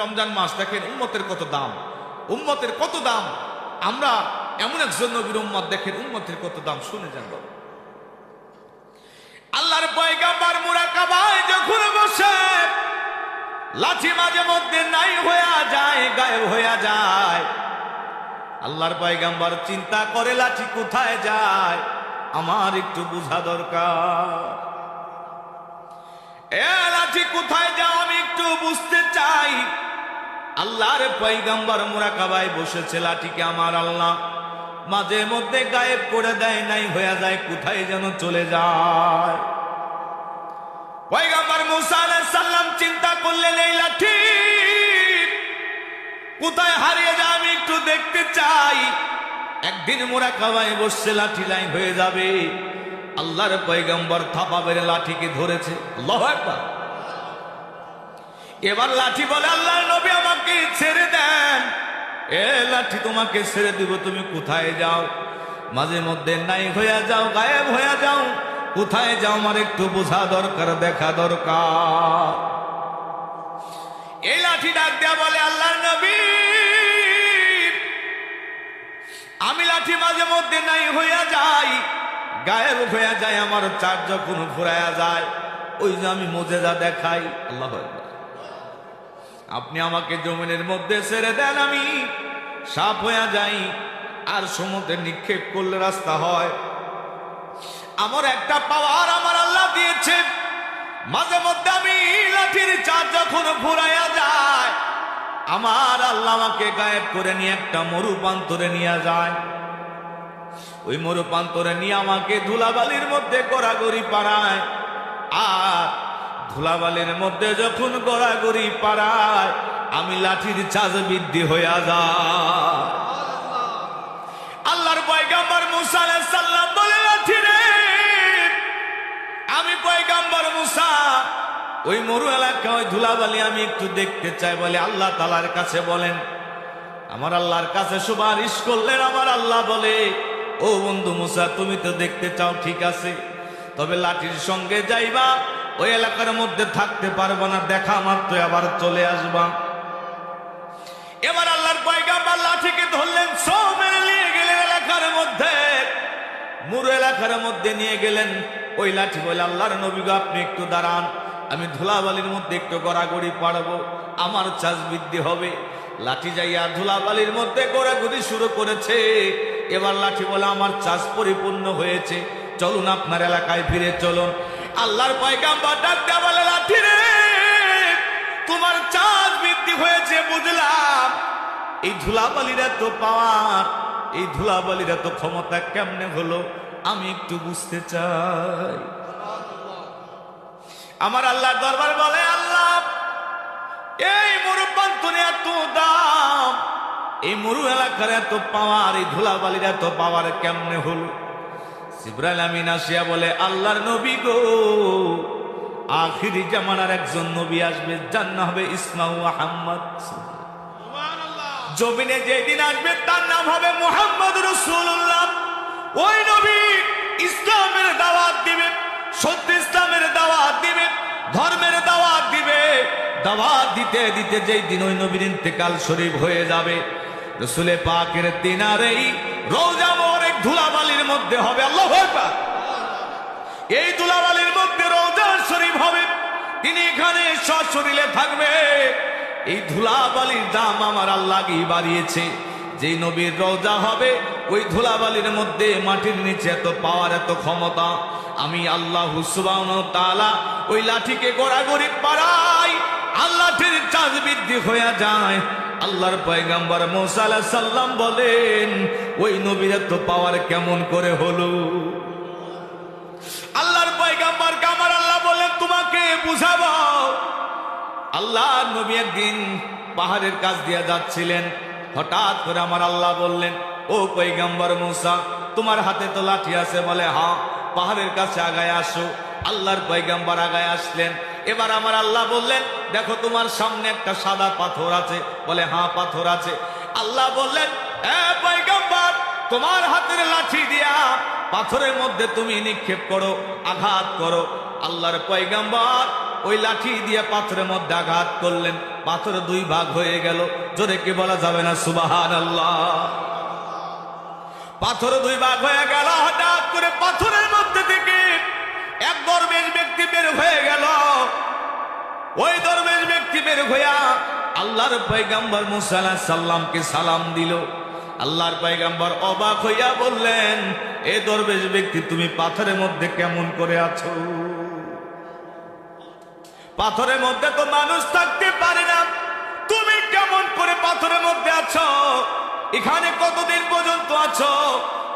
রমজান মাস দেখেন উম্মতের কত দাম, উম্মতের কত দাম। আমরা এমন একজন নবীর উম্মত, দেখেন উম্মতের কত দাম, শুনে যান। আল্লাহর পয়গম্বর মুরাকাবায় যখন বসে, লাঠি মাঝে মধ্যে নাই হয়ে যায়, গায়েব হয়ে যায়। আল্লাহর পয়গম্বর চিন্তা করে লাঠি কোথায় যায়, আমার একটু বোঝা দরকার। এ লাঠি কোথায় যাও আমি একটু বুঝতে চাই। আল্লাহর পয়গম্বর মুরাকাবায় বসেছে, লাঠিকে আমার আল্লাহ মাঝে মধ্যে গায়েব করে দেয়, নাই হয়ে যায়, কোথায় যেন চলে যায়। পয়গম্বর মুসা আলাইহিস সালাম চিন্তা করলেন, এই লাঠি কোথায় হারিয়ে যায় আমি একটু দেখতে চাই। একদিন মুরাকাবায় বসছে, লাঠি নাই হয়ে যাবে। আল্লাহর পয়গম্বর থাপা বেড়ে লাঠিকে ধরেছে। আল্লাহু আকবার। এবার লাঠি বলে, আল্লাহর নবী আমাকে ছেড়ে দেন, এ লাঠি তোমাকে ছেড়ে দিব, তুমি কোথায় যাও? মাঝে মধ্যে নাই হয়ে যাও, গায়েব হয়ে যাও, কোথায় যাও আমার একটু বোঝা দরকার, দেখা দরকার। এই লাঠি ডাক দেয়া বলে, আল্লাহর নবী আমি লাঠি মাঝে মধ্যে নাই হইয়া যাই, গায়েব হইয়া যায়, আমার চার যখন ফুরাইয়া যায়, ওই যে আমি মুজেজা দেখাই। আল্লাহু আকবার। আপনি আমাকে জমিনের মধ্যে ছেড়ে দেন, আমি সাপ হইয়া যাই, আর সমুদ্রে নিক্ষেপ করলে রাস্তা হয়। আমার একটা পাওয়ার আমার আল্লাহ দিয়েছে, মাঝে মধ্যে আমি লাঠির চার যখন ফুরাইয়া যায়, আমার আল্লাহ আমাকে গায়েব করে নিয়ে একটা মরু প্রান্তরে নিয়ে যায়। ওই মরু প্রান্তরে নিয়ে আমাকে ধুলাবালির মধ্যে গড়াগড়ি পাড়ায়, আর ধুলাবালির মধ্যে যখন গড়াগড়ি পাড়ায়, আমি লাঠির চাঁদ বৃদ্ধি হইয়া যায়। আল্লাহর পয়গম্বর মুসা আলাইহিস সালাম বলে, লাঠি রে আমি পয়গম্বর মুসা ওই মরু এলাকা, ওই ধুলাবালি আমি একটু দেখতে চাই। বলে আল্লাহ তাআলার কাছে বলেন। আমার আল্লাহর কাছে সুপারিশ করলেন। আমার আল্লাহ বলে, ও বন্ধু মুসা তুমি তো দেখতে চাও, ঠিক আছে, তবে লাঠির সঙ্গে যাইবা, ওই এলাকার মধ্যে থাকতে পারবা না, দেখা মাত্র আবার চলে আসবা। এবার আল্লাহর পয়গম্বর লাঠিকে ধরলেন, সব মেরে নিয়ে গেলেন এলাকার মধ্যে, মুরু এলাকার মধ্যে নিয়ে গেলেন। ওই লাঠি বলে, আল্লাহর নবী গো আপনি একটু দাঁড়ান, আমি ধুলাবালির মধ্যে একটু গড়াগড়ি পাড়বো, আমার চাষ বৃদ্ধি হবে। লাঠি যাইয়া ধুলাবালির মধ্যে গড়াগড়ি শুরু করেছে। এবার লাঠি বলে, আমার চাষ পরিপূর্ণ হয়েছে, চলুন আপনার এলাকায় ফিরে চলুন। আল্লাহর পয়গম্বর ডাক দেয়া বলে, লাঠি রে তোমার চাষ বৃদ্ধি হয়েছে বুঝলাম, এই ধুলাবালির এত পাওয়ার, এই ধুলাবালির এত ক্ষমতা কেমনে হলো আমি একটু বুঝতে চাই। আমার আল্লাহর দরবার বলে, আল্লাহ এই মরু প্রান্তরে এত দাম, এই মরু এলাকার এত পাওয়ার, এই ধুলাবালির এত পাওয়ার কেমনে হলো? জিবরাইল আমিন আসিয়া বলে, আল্লাহর নবী গো আখিরি জামানার একজন নবী আসবে, যার নাম হবে ইসমাউ আহমদ। জমিনে যেদিন আসবে তার নাম হবে মুহাম্মদ রাসূলুল্লাহ। ওই নবী ইসলামের দাওয়াত দিবে, সত্য ইসলামের দাওয়াত দিবে, ধর্মের দাওয়াত দিবে। দাওয়াত দিতে দিতে যেই দিন ওই নবীর ইন্তেকাল শরীফ হয়ে যাবে, রাসূলে পাকের দিনার এই রওজা মোবারক ধুলাবালির মধ্যে হবে। আল্লাহু আকবার। এই ধুলাবালির মধ্যে রওজা শরীফ হবে, তিনি এখানে সশরীরে থাকবে। এই ধুলাবালির দাম আমার আল্লাহ কি বাড়িয়েছে। যেই নবীর রওজা হবে, ওই ধুলাবালির মধ্যে মাটির নিচে এত পাওয়ার, এত ক্ষমতা, আমি আল্লাহ সুবহানাহু ওয়া তাআলা ওই লাঠিকে গড়াগড়ি পাড়াই, আল্লাহর চাঁদ বৃদ্ধি হয়ে যায়। আল্লাহর পয়গম্বর মুসা আলাইহিস সালাম বলেন, ওই নবীর এত পাওয়ার কেমন করে হলো? আল্লাহর পয়গম্বরকে আমার আল্লাহ বলেন, তোমাকে বুঝাবো। আল্লাহর নবী একদিন পাহাড়ের কাছ দিয়ে যাচ্ছিলেন, হঠাৎ করে আমার আল্লাহ বললেন, ও পয়গম্বর মুসা তোমার হাতে তো লাঠি আছে। বলে, হ্যাঁ, পাহাড়ের কাছে আগায় আসো। আল্লাহর পয়গম্বর আগায় আসলেন। এবার আমার আল্লাহ বললেন, দেখো তোমার সামনে একটা সাদা পাথর আছে। বলে, হ্যাঁ পাথর আছে। আল্লাহ বললেন, এ পয়গম্বর তোমার হাতের লাঠি দিয়া পাথরের মধ্যে তুমি নিক্ষেপ করো, আঘাত করো। আল্লাহর পয়গম্বর ওই লাঠি দিয়ে পাথরের মধ্যে আঘাত করলেন, পাথর দুই ভাগ হয়ে গেল। জোরে কি বলা যাবে না সুবহানাল্লাহ? পাথর দুই ভাগ হয়ে গেল। হঠাৎ করে পাথরের মধ্যে থেকে এক দরবেশ ব্যক্তি বের হয়ে গেল। ওই দরবেশ ব্যক্তি বের হইয়া আল্লাহর পয়গম্বর মুসা আলাইহিস সালামকে সালাম দিল। আল্লাহর পয়গম্বর অবাক হইয়া বললেন, এ দরবেশ ব্যক্তি, তুমি পাথরের মধ্যে কেমন করে আছো? পাথরের মধ্যে তো মানুষ থাকতে পারে না, তুমি কেমন করে পাথরের মধ্যে আছো? এখানে কতদিন পর্যন্ত আছো?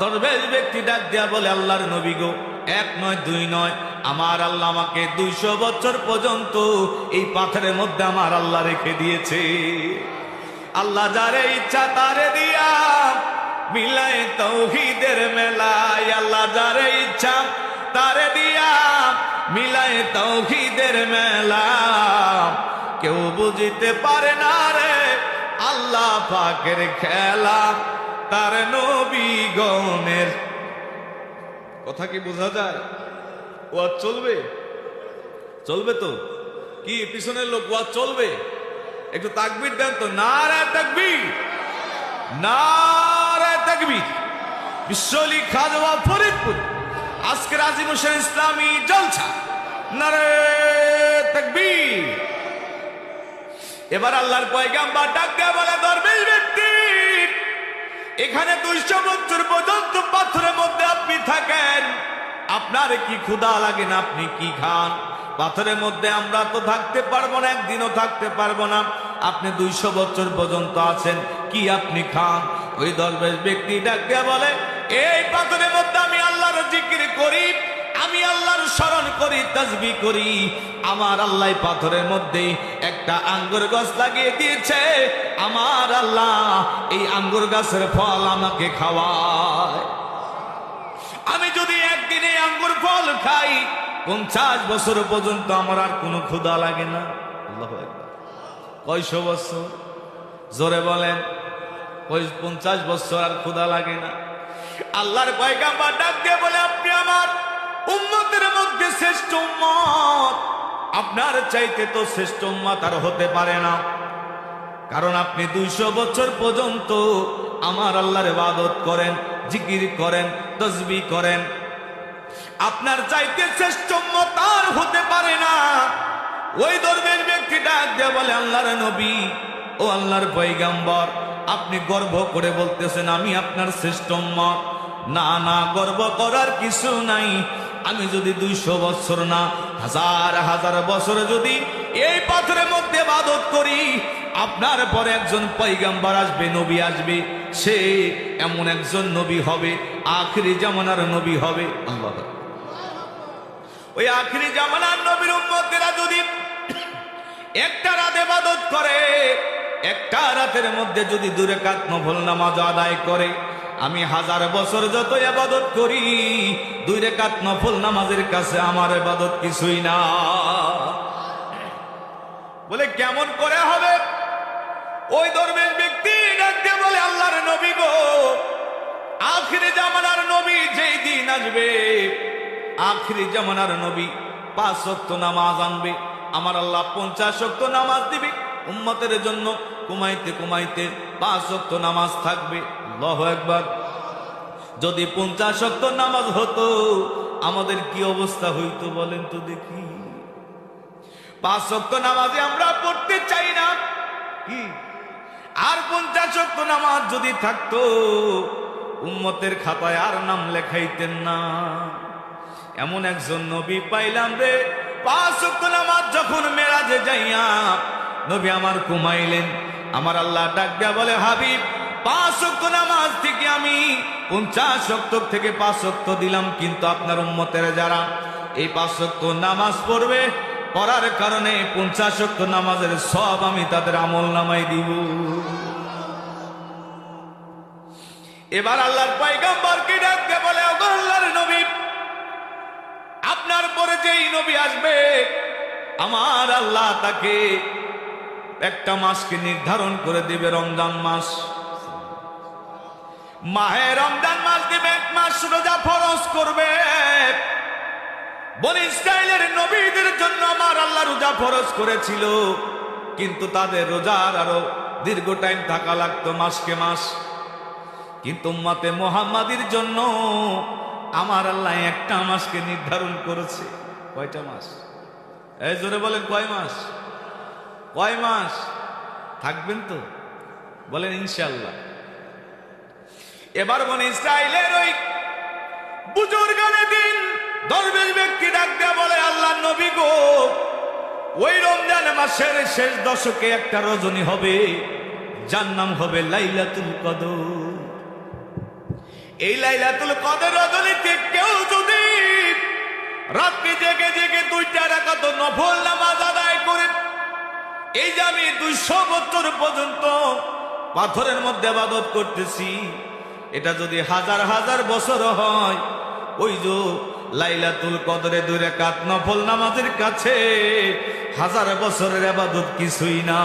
দরবেশ ব্যক্তি ডাক দিয়া বলে, আল্লাহর নবী গো, এক নয় দুই নয়, আমার আল্লাহ আমাকে 200 বছর পর্যন্ত এই পাথরের মধ্যে আমার আল্লাহ রেখে দিয়েছে। আল্লাহ যারে ইচ্ছা তারে দিয়া মিলায় তাওহীদের মেলায়, আল্লাহ যারে ইচ্ছা তারে দিয়া মিলায় তাওহীদের মেলা। কেউ বুঝিতে পারে না রে আল্লাহ পাকের খেলা, তার নবীগণের কথা কি বোঝা যায়? ওয়াজ চলবে? চলবে তো? কি পিছনের লোক ওয়াজ চলবে? একটু তাকবীর দেন তো। নারায়ে তাকবীর, নারায়ে তাকবীর। বিশ্বলি খাজা ফরিদপুর আজকের আজিম হোসেন ইসলামী জলসা, নারায়ে তাকবীর। এবার আল্লাহর পয়গম্বর ডাক দিয়ে বলে, দরবেশ ব্যক্তি, এখানে 200 বছর পর্যন্ত পাথরের মধ্যে আপনি থাকেন, আপনার কি ক্ষুধা লাগে না? আপনি কি খান? পাথরের মধ্যে আমরা তো থাকতে পারবো না, একদিনও থাকতে পারবো না। আপনি 200 বছর পর্যন্ত আছেন, কি আপনি খান? ওই দরবেশ ব্যক্তি ডাক দিয়ে বলে, এই পাথরের মধ্যে আমি আল্লাহর জিকির করি, আমি আল্লাহর স্মরণ করি, তাসবিহ করি। আমার আল্লাহ পাথরের মধ্যে একটা আঙ্গুর গাছ লাগিয়ে দিয়েছে, আমার আল্লাহ এই আঙ্গুর গাছের ফল আমাকে খাওয়ায়। আমি যদি একদিনে আঙ্গুর ফল খাই, 50 বছর পর্যন্ত আমার আর কোনো ক্ষুধা লাগে না। আল্লাহু আকবার। কয়শো বছর? জোরে বলেন। 50 বছর আর ক্ষুধা লাগে না। আল্লাহর পয়গম্বর ডাক দিয়ে বলে, আপনি আমার উম্মতের মধ্যে শ্রেষ্ঠ উম্মত, আপনার চাইতে তো শ্রেষ্ঠ উম্মত আর হতে পারে না, কারণ আপনি 200 বছর পর্যন্ত আমার আল্লাহর ইবাদত করেন, জিকির করেন, তাসবিহ করেন। আপনার চাইতে শ্রেষ্ঠ উম্মত আর হতে পারে না। ওই দরবেশ ব্যক্তি ডাক দিয়ে বলে, আল্লাহর নবী, ও আল্লাহর পয়গম্বর, আপনি গর্ব করে বলতেছেন আমি আপনার শ্রেষ্ঠ উম্মত। না না, গর্ব করার কিছু নাই। আমি যদি 200 বছর না, হাজার হাজার বছর যদি এই পাথরের মধ্যে ইবাদত করি, আপনার পরে একজন পয়গম্বর আসবে, নবী আসবে, সে এমন একজন নবী হবে, আখিরি জামানার নবী হবে। আল্লাহ, ওই আখিরি জামানার নবীর উম্মতেরা যদি একটা রাত ইবাদত করে, একটা রাতের মধ্যে যদি 2 রাকাত নফল নামাজ আদায় করে, আমি 1000 বছর যত ইবাদত করি, 2 রাকাত নফল নামাজের কাছে আমার ইবাদত কিছুই না। বলে কেমন করে হবে? ওই দরবেশ ব্যক্তি ডাকতে বলে, আল্লাহর নবী গো, আখিরি জামানার নবী যেই দিন আসবে, আখিরি জামানার নবী 5 ওয়াক্ত নামাজ আনবে, আমার আল্লাহ 50 ওয়াক্ত নামাজ দিবে উম্মতের জন্য। কমাইতে কমাইতে 5 ওয়াক্ত নামাজ থাকবে। আল্লাহু আকবার। যদি 50 ওয়াক্ত নামাজ হতো, আমাদের কি অবস্থা হইতো বলেন তো দেখি। 5 ওয়াক্ত নামাজে আমরা পড়তে চাই না কি? আর 50 ওয়াক্ত নামাজ যদি থাকতো, উম্মতের খাতায় আর নাম লেখাইতেন না। এমন একজন নবী পাইলাম রে, 5 ওয়াক্ত নামাজ যখন মেরাজে যাইয়া নবী আমার ঘুমাইলেন, আমার আল্লাহ ডাক দিয়া বলে, হাবিব, 5 ওয়াক্ত নামাজ থেকে আমি 50 ওয়াক্ত থেকে 5 ওয়াক্ত দিলাম, কিন্তু আপনার উম্মতের যারা এই 5 ওয়াক্ত নামাজ পড়বে, পড়ার কারণে 50 ওয়াক্ত নামাজের সব আমি তাদের আমল নামাই দিব। এবার আল্লাহর পয়গম্বরকে ডাক দিয়ে বলে, ওগো আল্লাহর নবী, আপনার পরে যেই নবী আসবে, আমার আল্লাহ তাকে একটা মাসকে নির্ধারণ করে দিবে, রমজান মাস। মাহে রমজান মাস দিবে, 1 মাস রোজা ফরজ করবে, বনি ইসরাইলের নবীদের জন্য আমার আল্লাহ রোজা ফরজ করেছিল, কিন্তু তাদের রোজার আরো দীর্ঘ টাইম থাকা লাগতো, মাসকে মাস। কিন্তু উম্মতে মুহাম্মাদির জন্য আমার আল্লাহ একটা মাসকে নির্ধারণ করেছে। কয়টা মাস? এই জোরে বলেন, কয় মাস? কয় মাস থাকবেন তো? বলেন ইনশাআল্লাহ। এবার বনি ইসরাইলের ওই বুজুর্গানে দিন দরবেশ ব্যক্তি ডাক দেয়া বলে, আল্লাহ নবী গো, ওই রমজান মাসের শেষ দশকে একটা রজনী হবে, যার নাম হবে লাইলাতুল কদর। এই লাইলাতুল কদর রজনীতে কেউ যদি রাত্রি জেগে জেগে 2টা রাকাত নফল নামাজ আদায় করে, এই যে আমি 200 বছর পর্যন্ত পাথরের মধ্যে ইবাদত করতেছি, এটা যদি হাজার হাজার বছর হয়, ওই যে লাইলাতুল কদরে 2 রাকাত নফল নামাজের কাছে হাজার বছরের ইবাদত কিছুই না।